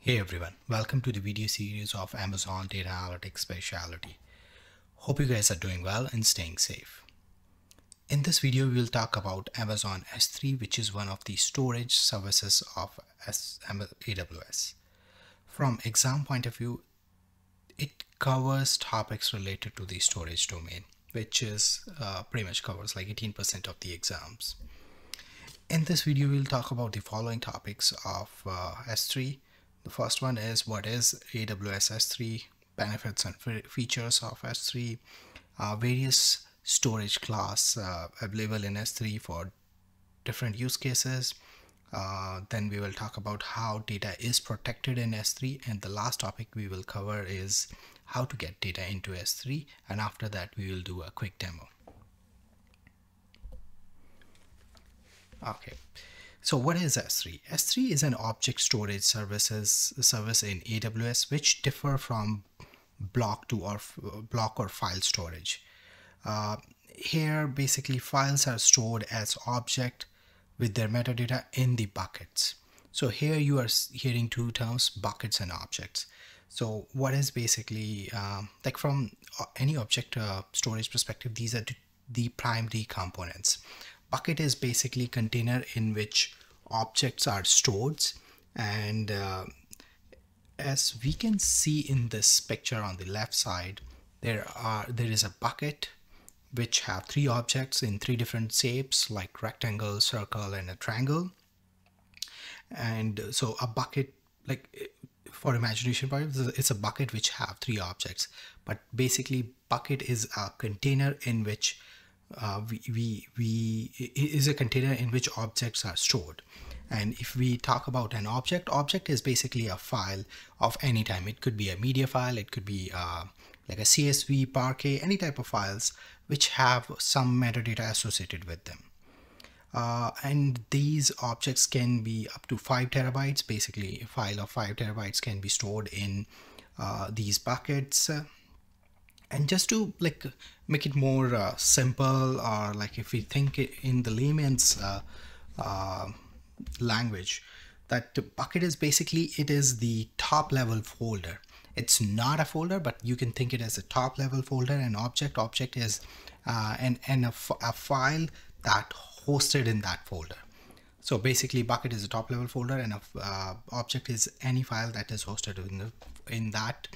Hey everyone, welcome to the video series of Amazon Data Analytics Specialty. Hope you guys are doing well and staying safe. In this video, we will talk about Amazon S3, which is one of the storage services of AWS. From exam point of view, it covers topics related to the storage domain, which is pretty much covers like 18% of the exams. In this video, we'll talk about the following topics of S3. The first one is what is AWS S3, benefits and features of S3, various storage class available in S3 for different use cases. Then we will talk about how data is protected in S3, and the last topic we will cover is how to get data into S3, and after that we will do a quick demo. Okay. So what is S3? S3 is an object storage service in AWS which differ from block or file storage. Here basically files are stored as object with their metadata in the buckets. So here you are hearing two terms, buckets and objects. So what is basically like from any object storage perspective, these are the primary components. Bucket is basically container in which objects are stored, and as we can see in this picture on the left side, there is a bucket which have three objects in three different shapes like rectangle, circle, and a triangle. And so a bucket, like for imagination point, it's a bucket which have three objects, but basically bucket is a container in which is a container in which objects are stored. And if we talk about an object is basically a file of any type. It could be a media file, it could be like a CSV, Parquet, any type of files which have some metadata associated with them. And these objects can be up to 5 terabytes. Basically, a file of 5 terabytes can be stored in these buckets. And just to like make it more simple, or like if we think it in the layman's language, that the bucket is basically, it is the top level folder. It's not a folder, but you can think it as a top level folder. And object is a file that hosted in that folder. So basically bucket is a top level folder, and a object is any file that is hosted in that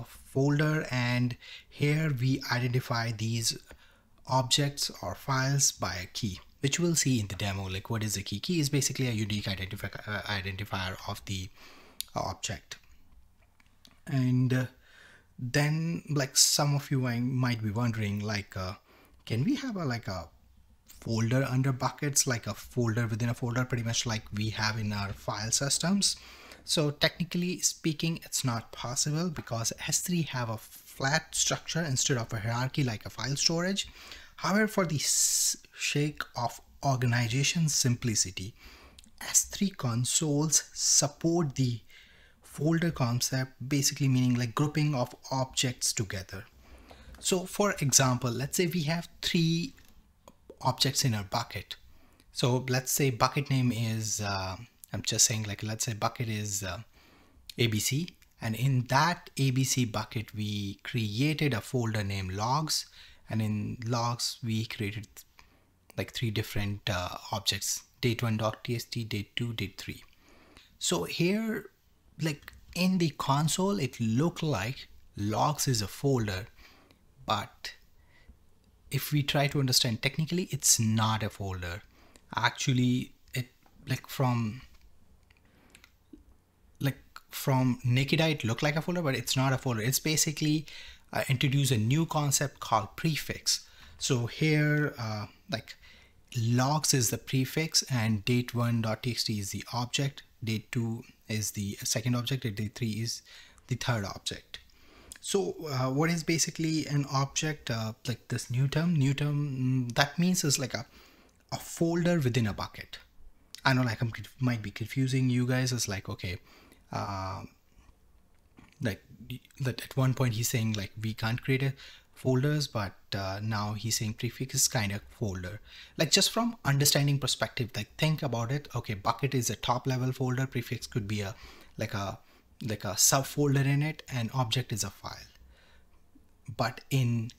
folder. And here we identify these objects or files by a key, which we'll see in the demo. Like, what is a key? Key is basically a unique identifier of the object. And then, like, some of you might be wondering, like, can we have a folder under buckets, like a folder within a folder, pretty much like we have in our file systems? So technically speaking, it's not possible because S3 have a flat structure instead of a hierarchy like a file storage. However, for the sake of organization simplicity, S3 consoles support the folder concept, basically meaning like grouping of objects together. So for example, let's say we have 3 objects in our bucket. So let's say bucket name is I'm just saying, like, let's say bucket is ABC, and in that ABC bucket we created a folder named logs, and in logs we created like 3 different objects: date1.txt, date2, date3. So here, like in the console, it looked like logs is a folder, but if we try to understand technically, it's not a folder. Actually, it from naked eye, it looked like a folder, but it's not a folder. It's basically introduce a new concept called prefix. So here, like logs is the prefix, and date1.txt is the object, date2 is the second object, and date3 is the third object. So what is basically an object? Like this new term, that means is like a folder within a bucket. I know, like, might be confusing you guys. It's like, okay, like that at one point he's saying like we can't create folders, but now he's saying prefix is kind of folder. Like just from understanding perspective, like think about it. Okay, bucket is a top level folder, prefix could be a like a subfolder in it, and object is a file. But in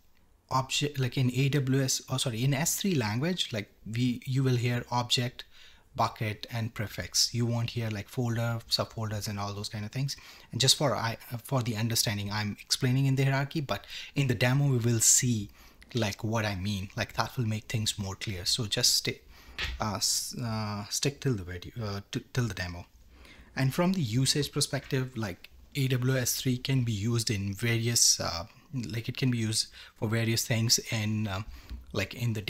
object, like in AWS, or sorry, in S3 language, like you will hear object, bucket, and prefix. You won't hear like folder, subfolders, and all those kind of things. And just for the understanding, I'm explaining in the hierarchy, but in the demo we will see like what I mean. Like that will make things more clear. So just stick till the video, till the demo. And from the usage perspective, like AWS 3 can be used in various, like it can be used for various things in, like in the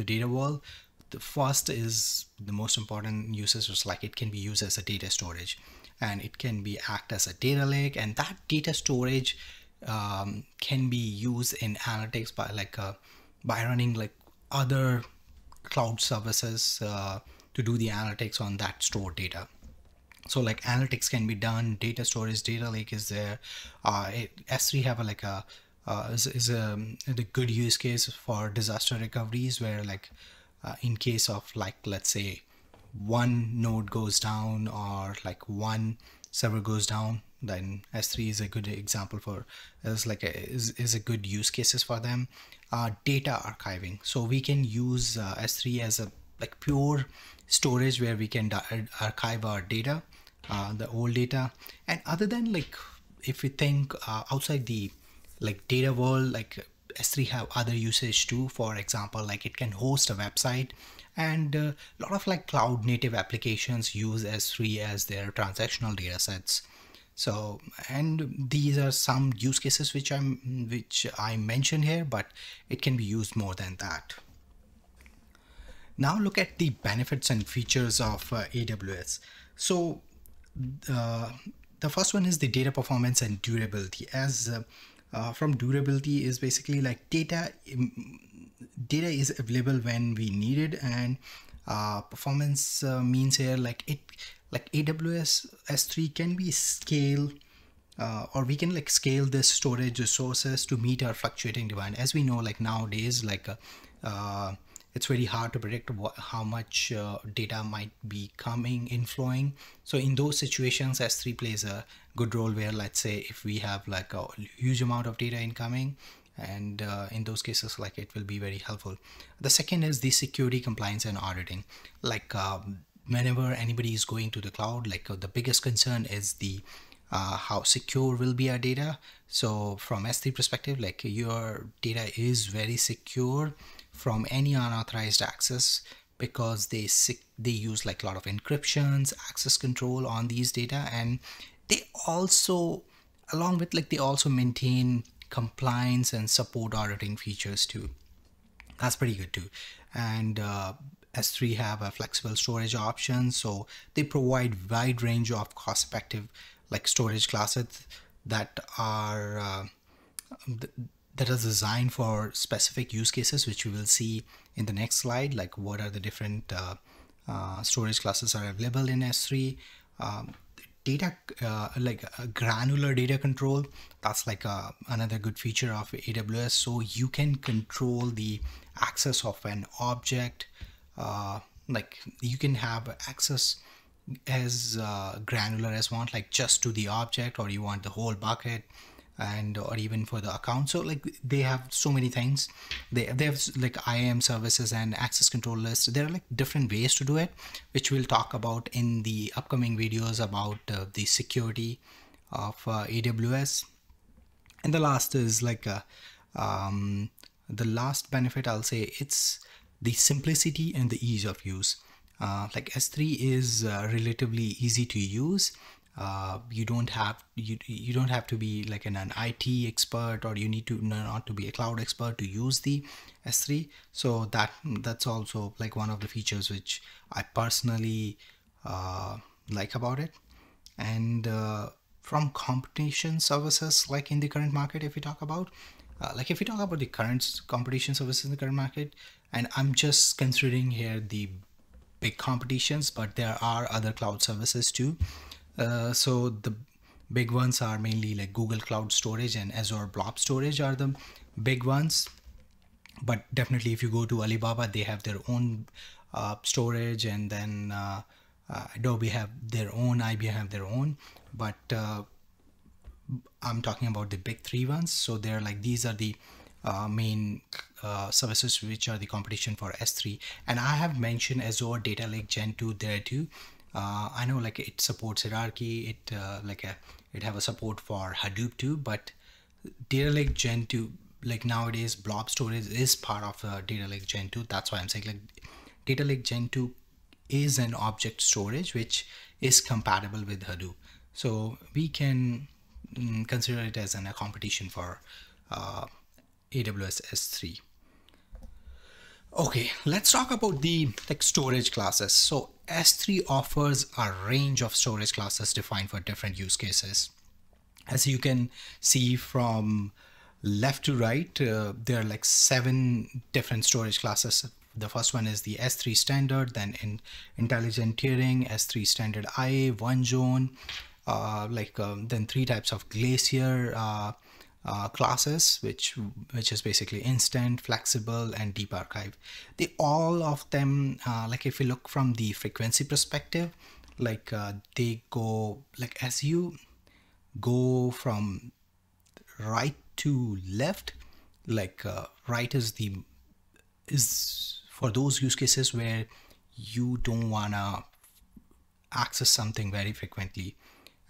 data world. The first is the most important usage is like it can be used as a data storage, and it can be act as a data lake, and that data storage can be used in analytics by running like other cloud services to do the analytics on that stored data. So like analytics can be done, data storage, data lake is there. S3 have a good use case for disaster recoveries, where like in case of like, let's say one node goes down or like one server goes down, then S3 is a good example for is a good use cases for them. Data archiving, so we can use S3 as a like pure storage where we can archive our data, the old data. And other than like, if we think outside the like data world, like S3 have other usage too. For example, like it can host a website, and a lot of like cloud native applications use S3 as their transactional data sets. So, and these are some use cases which I mentioned here, but it can be used more than that. Now look at the benefits and features of AWS. So the first one is the data performance and durability. As from durability is basically like data is available when we need it, and performance means here like AWS S3 can be scaled, or we can like scale this storage resources to meet our fluctuating demand. As we know, like nowadays, like it's very hard to predict how much data might be inflowing. So in those situations, S3 plays a good role, where let's say if we have like a huge amount of data incoming, and in those cases, like it will be very helpful. The second is the security, compliance, and auditing. Like whenever anybody is going to the cloud, like the biggest concern is the how secure will be our data. So from S3 perspective, like your data is very secure from any unauthorized access, because they use like a lot of encryptions, access control on these data, and they also, along with like, they also maintain compliance and support auditing features too. That's pretty good too. And S3 have a flexible storage option, so they provide wide range of cost-effective like storage classes that are designed for specific use cases, which we will see in the next slide. Like what are the different storage classes are available in S3. Data like granular data control, that's like another good feature of AWS. So you can control the access of an object, like you can have access as granular as want, like just to the object, or you want the whole bucket, and or even for the account. So like they have so many things. They have like IAM services and access control lists. There are like different ways to do it, which we'll talk about in the upcoming videos about the security of AWS. And the last is like the last benefit, I'll say, it's the simplicity and the ease of use. Like S3 is relatively easy to use. You don't have to be like an IT expert, or you need to not to be a cloud expert to use the S3. So that's also like one of the features which I personally like about it. And from competition services, like in the current market, if we talk about the current competition services in the current market, and I'm just considering here the big competitions, but there are other cloud services too. So the Big ones are mainly like Google Cloud Storage and Azure Blob Storage are the big ones. But definitely if you go to Alibaba, they have their own storage, and then Adobe have their own, IBM have their own. But I'm talking about the big three ones. So they're like, these are the main services which are the competition for S3. And I have mentioned Azure Data Lake Gen 2 there too. I know like it supports hierarchy, it have a support for Hadoop too, but Data Lake Gen 2, like nowadays blob storage is part of Data Lake Gen 2. That's why I'm saying like Data Lake Gen 2 is an object storage which is compatible with Hadoop. So we can consider it as a competition for AWS S3. Okay, let's talk about the storage classes. So S3 offers a range of storage classes defined for different use cases. As you can see from left to right, there are like 7 different storage classes. The first one is the S3 standard, then in intelligent tiering, S3 standard IA, one zone, then 3 types of glacier classes, which is basically instant, flexible, and deep archive. They all of them, like if you look from the frequency perspective, they go like as you go from right to left, right is for those use cases where you don't wanna access something very frequently.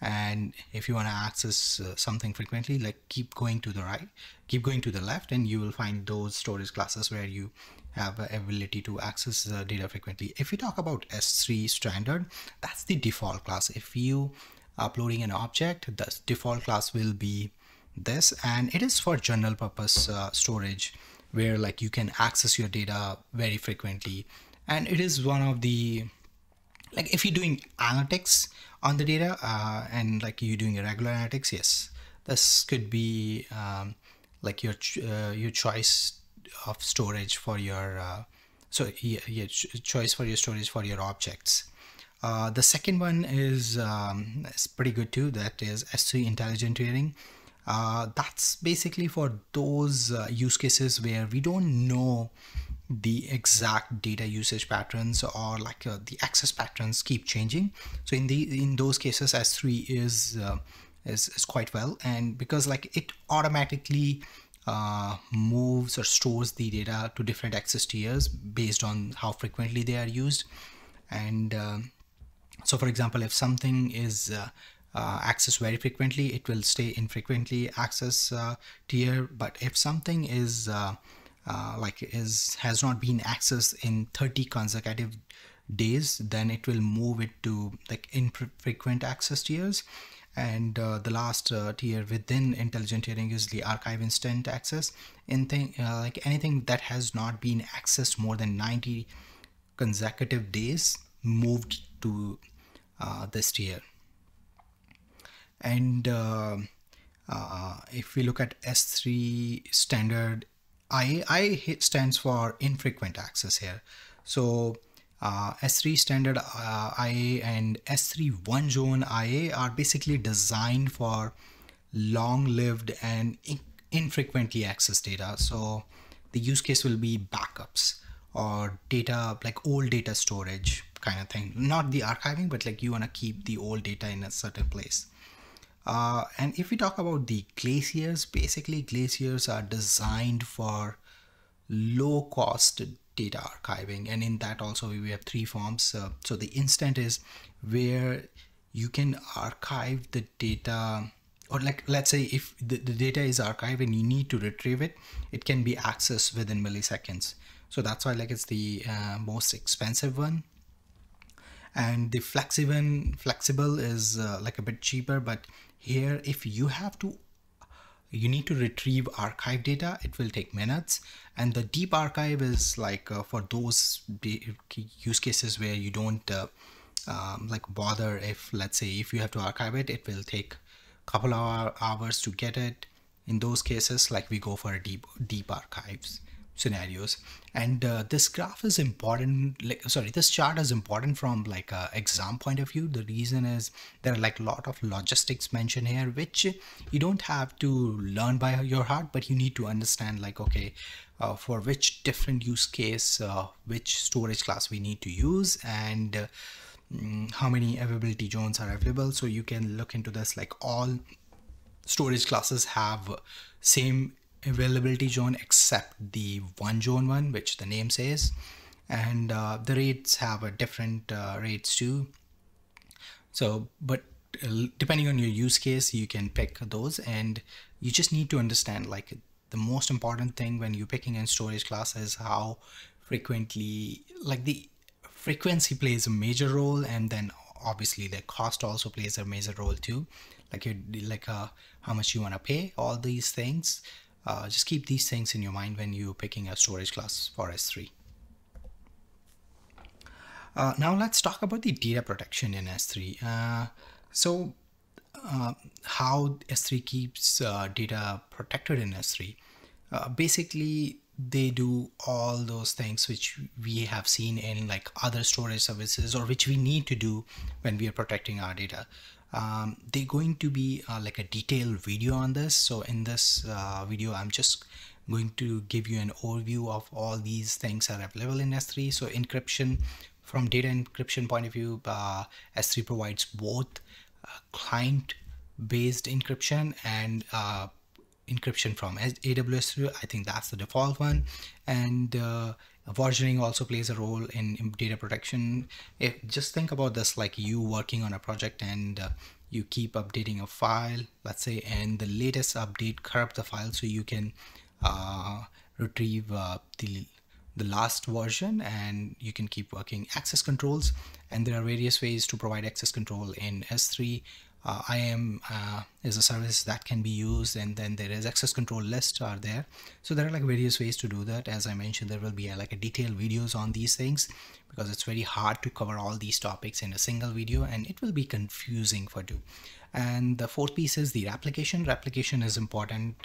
And if you want to access something frequently, like keep going to the right, keep going to the left, and you will find those storage classes where you have the ability to access the data frequently. If we talk about S3 standard, that's the default class. If you are uploading an object, the default class will be this, and it is for general purpose storage, where like you can access your data very frequently. And it is one of the, like if you're doing analytics on the data and like you're doing regular analytics, yes, this could be like your choice of storage for your choice for your storage for your objects. The second one is pretty good too. That is S3 intelligent tiering. That's basically for those use cases where we don't know the exact data usage patterns, or like the access patterns keep changing. So in those cases, S3 is quite well, and because like it automatically moves or stores the data to different access tiers based on how frequently they are used. And so for example, if something is accessed very frequently, it will stay in frequently access tier. But if something is has not been accessed in 30 consecutive days, then it will move it to like infrequent access tiers. And the last tier within intelligent tiering is the archive instant access. Like anything that has not been accessed more than 90 consecutive days moved to this tier. And if we look at S3 standard IA stands for infrequent access here. So S3 standard IA and S3 one zone IA are basically designed for long-lived and infrequently accessed data. So the use case will be backups or data, like old data storage kind of thing. Not the archiving, but like you want to keep the old data in a certain place. And if we talk about the glaciers, basically glaciers are designed for low cost data archiving, and in that also we have 3 forms. So the instant is where you can archive the data, or like let's say if the data is archived and you need to retrieve it, it can be accessed within milliseconds. So that's why like it's the most expensive one. And the flexible is like a bit cheaper, but here if you need to retrieve archive data, it will take minutes. And the deep archive is like for those use cases where you don't like bother. If let's say if you have to archive it, it will take a couple of hours to get it. In those cases, like we go for a deep archives. scenarios. And this graph is important, this chart is important from like a exam point of view. The reason is there are like a lot of logistics mentioned here, which you don't have to learn by your heart, but you need to understand like, okay, for which different use case, which storage class we need to use, and how many availability zones are available. So you can look into this, like all storage classes have same availability zone except the one zone one, which the name says, and the rates have a different rates too. So but depending on your use case, you can pick those, and you just need to understand like the most important thing when you're picking in storage class is how frequently, like the frequency plays a major role, and then obviously the cost also plays a major role too, like you like how much you want to pay, all these things. Just keep these things in your mind when you're picking a storage class for S3. Now let's talk about the data protection in S3. How S3 keeps data protected in S3. Basically, they do all those things which we have seen in like other storage services, or which we need to do when we are protecting our data. They're going to be like a detailed video on this. So in this video, I'm just going to give you an overview of all these things are available in S3. So encryption, from data encryption point of view, S3 provides both client-based encryption and encryption from AWS. I think that's the default one, and versioning also plays a role in data protection. Just think about this like you working on a project, and you keep updating a file, let's say, and the latest update corrupt the file, so you can retrieve the last version, and you can keep working. Access controls, and there are various ways to provide access control in S3. IAM is a service that can be used, and then there is access control lists are there. So there are like various ways to do that. As I mentioned, there will be like a detailed videos on these things, because it's very hard to cover all these topics in a single video, and it will be confusing for you. And the fourth piece is the replication. Replication is important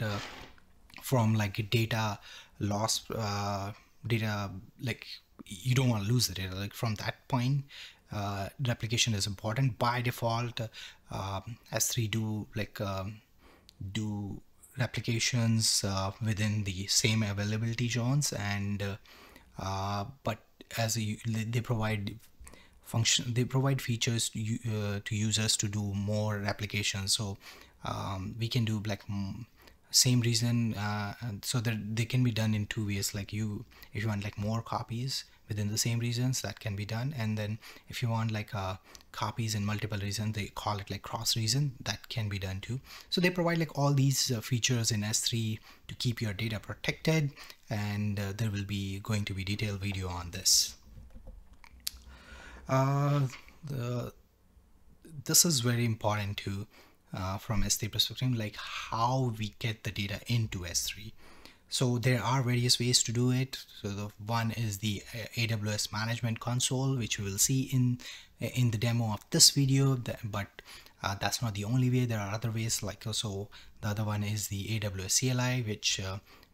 from like data loss, data, like you don't want to lose the data, like from that point. Replication is important. By default, S3 do replications within the same availability zones, and but they provide features to users to do more replications. So we can do like same reason, so that they can be done in two ways. Like if you want like more copies within the same regions, that can be done, and then if you want like copies in multiple regions, they call it like cross region, that can be done too. So they provide like all these features in S3 to keep your data protected, and there will be going to be detailed video on this. This is very important too, from S3 perspective, like how we get the data into S3. So there are various ways to do it. So the one is the AWS Management Console, which we will see in the demo of this video, but that's not the only way. There are other ways, like also the other one is the AWS CLI, which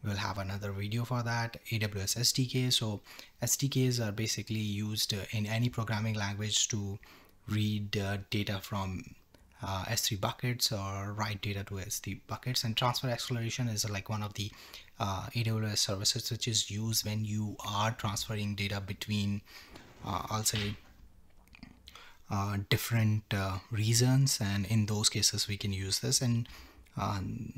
we'll have another video for that. AWS SDK. So SDKs are basically used in any programming language to read data from S3 buckets or write data to S3 buckets. And transfer acceleration is like one of the AWS services which is used when you are transferring data between I'll say different regions, and in those cases we can use this, and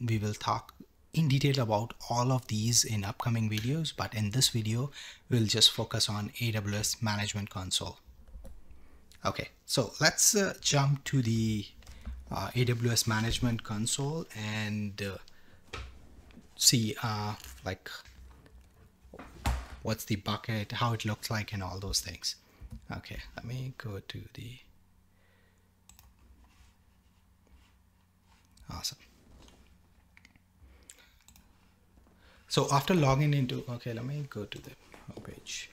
we will talk in detail about all of these in upcoming videos, but in this video we'll just focus on AWS Management Console. Okay, so let's jump to the AWS Management Console and see like what's the bucket, how it looks like, and all those things. Okay, let me go to the awesome. So after logging into, okay, let me go to the homepage.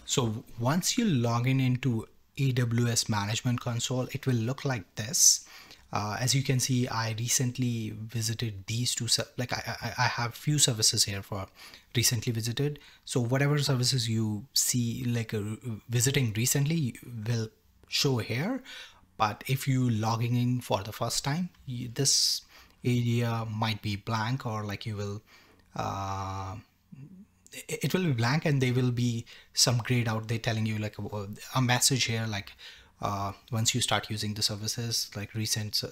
So once you log in into AWS Management Console, it will look like this. As you can see, I recently visited these two, like I have few services here for recently visited. So whatever services you see like visiting recently will show here. But if you logging in for the first time, this area might be blank, or like you will it will be blank, and they will be some grayed out. They're telling you like a message here, like once you start using the services, like recent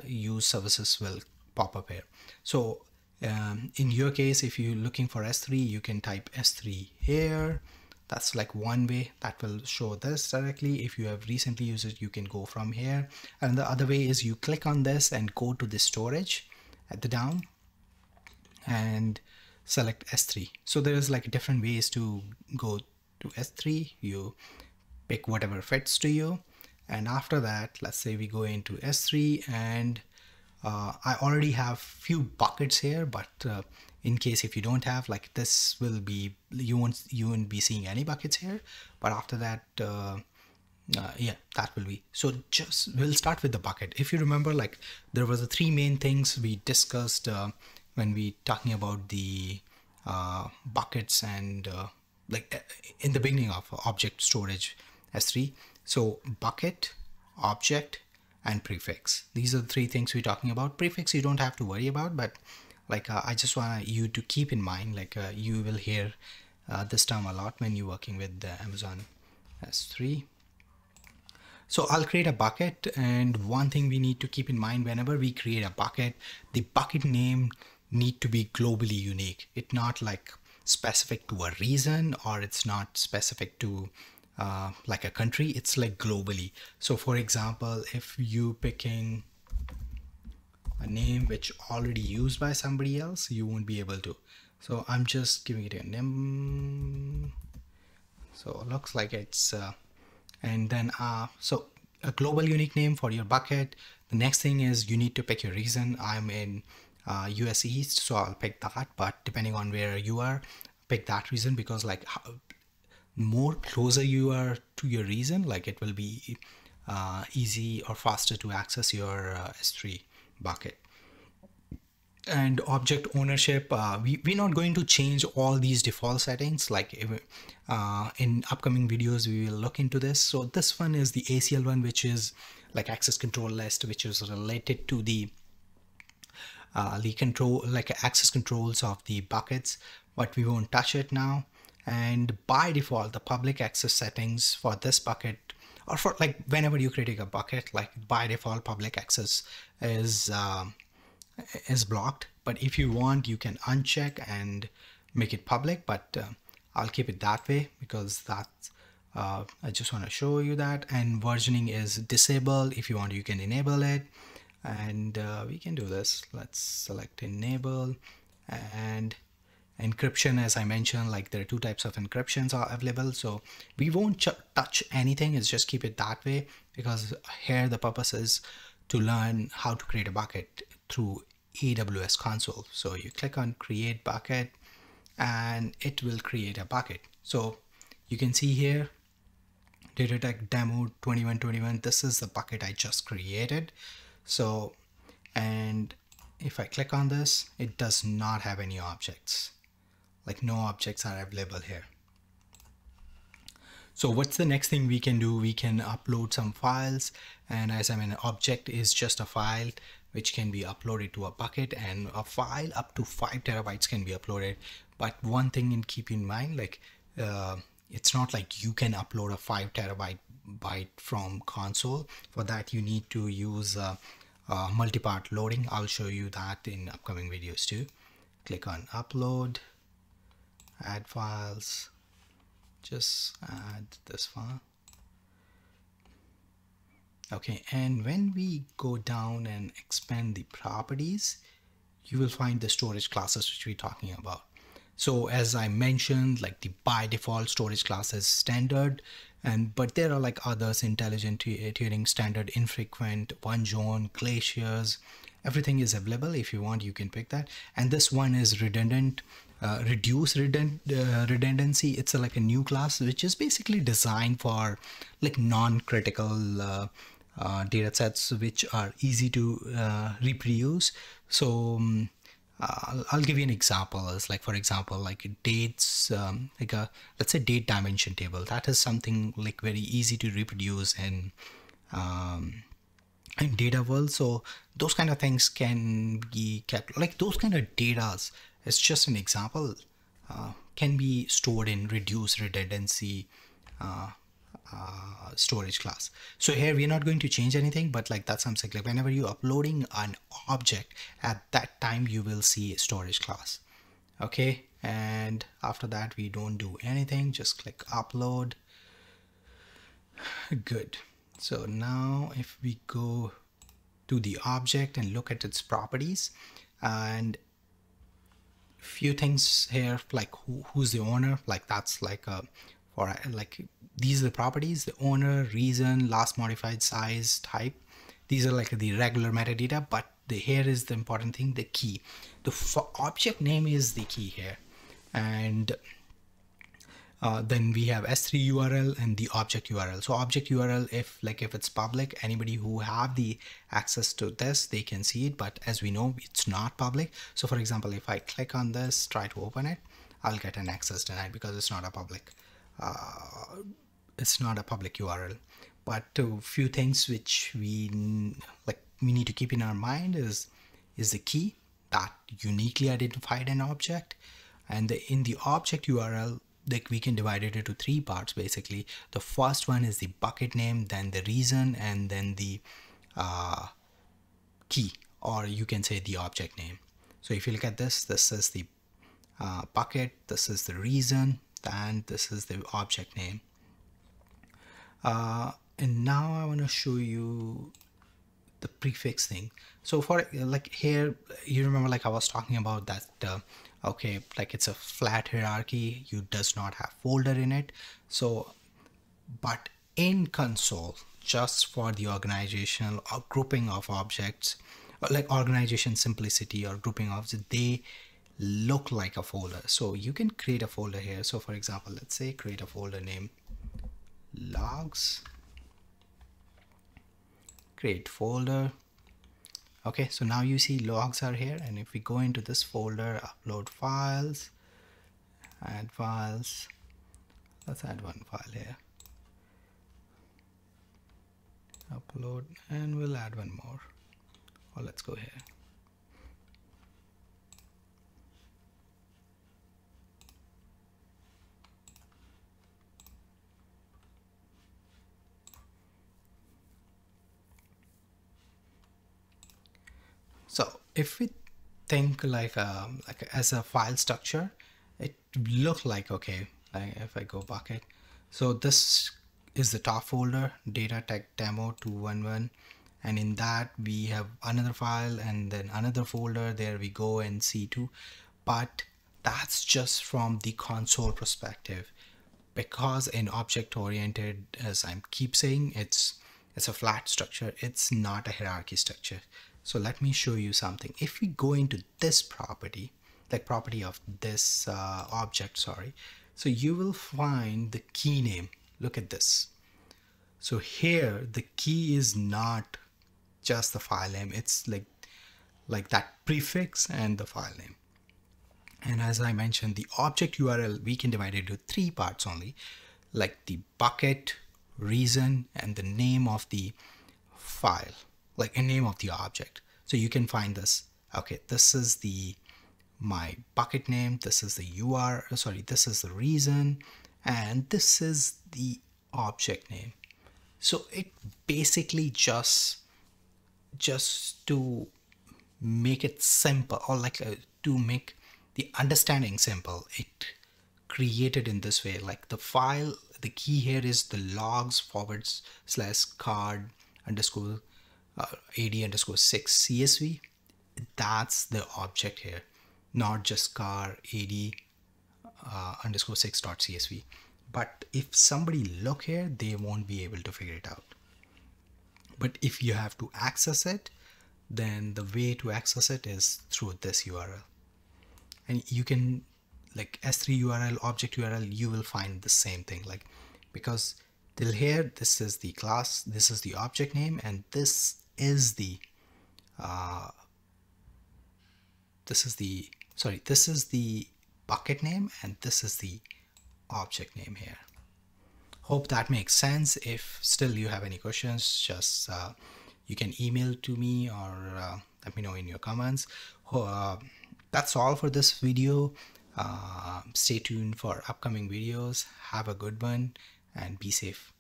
use services will pop up here. So in your case, if you're looking for S3, you can type S3 here. That's like one way that will show this directly. If you have recently used it, you can go from here. And the other way is you click on this and go to the storage at the down and select S3. So there's like different ways to go to S3. You pick whatever fits to you. And after that, let's say we go into S3, and I already have few buckets here, but in case if you don't have, like this will be, you won't be seeing any buckets here. But after that, yeah, that will be. So just we'll start with the bucket. If you remember, like there was the three main things we discussed when we talking about the buckets and like in the beginning of object storage S3. So bucket, object, and prefix. These are the three things we're talking about. Prefix you don't have to worry about, but like I just want you to keep in mind, like you will hear this term a lot when you're working with Amazon S3. So I'll create a bucket, and one thing we need to keep in mind whenever we create a bucket, the bucket name need to be globally unique. It's not like specific to a region, or it's not specific to like a country. It's like globally. So for example, if you picking a name which already used by somebody else, you won't be able to. So I'm just giving it a name. So it looks like it's and then so a global unique name for your bucket. The next thing is you need to pick your region. I'm in US East, so I'll pick that, but depending on where you are, pick that region, because like more closer you are to your region, like it will be easy or faster to access your S3 bucket. And object ownership, we're not going to change all these default settings. Like in upcoming videos we will look into this. So this one is the ACL one, which is like access control list, which is related to the control, like access controls of the buckets, but we won't touch it now. And by default, the public access settings for this bucket, or for like whenever you're creating a bucket, like by default public access is blocked. But if you want, you can uncheck and make it public, but I'll keep it that way because that's I just want to show you that. And versioning is disabled. If you want, you can enable it, and we can do this. Let's select enable. And encryption, as I mentioned, like there are two types of encryptions are available, so we won't touch anything. It's just keep it that way, because here the purpose is to learn how to create a bucket through AWS console. So you click on create bucket and it will create a bucket. So you can see here data tech demo 2121, this is the bucket I just created. So, and if I click on this, it does not have any objects, like no objects are available here. So what's the next thing we can do? We can upload some files, and as I mean, an object is just a file which can be uploaded to a bucket, and a file up to 5 terabytes can be uploaded. But one thing in keep in mind, like it's not like you can upload a 5 terabyte from console. For that you need to use multi-part loading. I'll show you that in upcoming videos too. Click on upload, add files, just add this file. Okay, and when we go down and expand the properties, you will find the storage classes which we're talking about. So as I mentioned, like the by default storage class is standard, but there are like others: intelligent tiering, standard, infrequent, one zone, glaciers. Everything is available. If you want, you can pick that. And this one is redundant, reduce redundancy. It's like a new class which is basically designed for like non-critical data sets which are easy to reproduce. So I'll give you an example. It's like, for example, like dates, like a, let's say, date dimension table. That is something like very easy to reproduce in data world. So those kind of things can be kept, like those kind of data, it's just an example, can be stored in reduced redundancy storage class. So here we're not going to change anything, but like that's something like whenever you're uploading an object, at that time you will see a storage class. Okay, and after that we don't do anything, just click upload. Good. So now if we go to the object and look at its properties, and few things here, like who's the owner, like that's like a, or like these are the properties: the owner, reason, last modified, size, type. These are like the regular metadata, but here is the important thing, the key. The object name is the key here. And then we have S3 URL and the object URL. So object URL, if it's public, anybody who have the access to this, they can see it. But as we know, it's not public. So for example, if I click on this, try to open it, I'll get an access denied because it's not a public. It's not a public URL. But a few things which we need to keep in our mind is the key that uniquely identified an object. And in the object URL, like we can divide it into three parts basically. The first one is the bucket name, then the reason, and then the key, or you can say the object name. So if you look at this is the bucket, this is the reason, and this is the object name. And now I want to show you the prefix thing. So for like here, you remember like I was talking about that okay, like it's a flat hierarchy, you does not have folder in it. So but in console, just for the organizational or grouping of objects, or like organization simplicity or grouping of, they look like a folder. So you can create a folder here. So for example, let's say create a folder name logs, create folder. Okay, so now you see logs are here, and if we go into this folder, upload files, add files, let's add one file here, upload, and we'll add one more, or let's go here. So if we think like as a file structure, it look like, okay, like if I go bucket, so this is the top folder, data tech demo 211, and in that we have another file and then another folder, there we go, and C2. But that's just from the console perspective, because in object oriented, as I keep saying, it's a flat structure, it's not a hierarchy structure. So let me show you something. If we go into this property, like property of this object, sorry, so you will find the key name. Look at this. So here the key is not just the file name, it's like that prefix and the file name. And as I mentioned, the object URL, we can divide it into three parts only, like the bucket, reason, and the name of the file, like a name of the object. So you can find this. Okay, this is my bucket name, this is the URL, sorry, this is the reason, and this is the object name. So it basically just to make it simple, or like to make the understanding simple, it created in this way. Like the file, the key here is the logs / card underscore AD underscore 6 CSV. That's the object here, not just car AD underscore 6.csv. But if somebody look here, they won't be able to figure it out. But if you have to access it, then the way to access it is through this URL. And you can, like S3 URL, object URL, you will find the same thing, like, because Till here, this is the class, this is the object name, and this is the bucket name, and this is the object name here. Hope that makes sense. If still you have any questions, just you can email to me or let me know in your comments. That's all for this video. Stay tuned for upcoming videos. Have a good one and be safe.